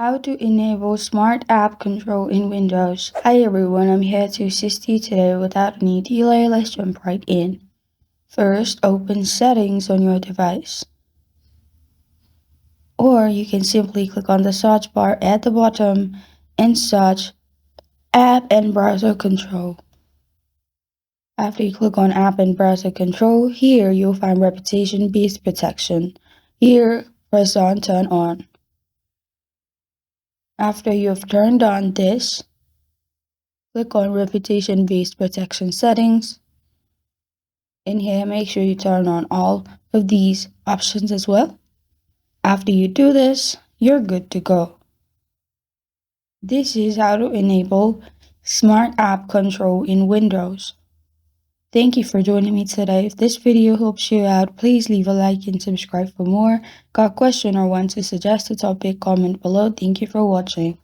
How to enable Smart App Control in Windows. Hi everyone, I'm here to assist you today without any delay. Let's jump right in. First, open Settings on your device. Or you can simply click on the search bar at the bottom and search App and Browser Control. After you click on App and Browser Control, here you'll find Reputation-Based Protection. Here, press on Turn On. After you've turned on this, click on Reputation-Based Protection Settings. In here, make sure you turn on all of these options as well. After you do this, you're good to go. This is how to enable Smart App Control in Windows. Thank you for joining me today. If this video helps you out, please leave a like and subscribe for more. Got a question or want to suggest a topic, comment below. Thank you for watching.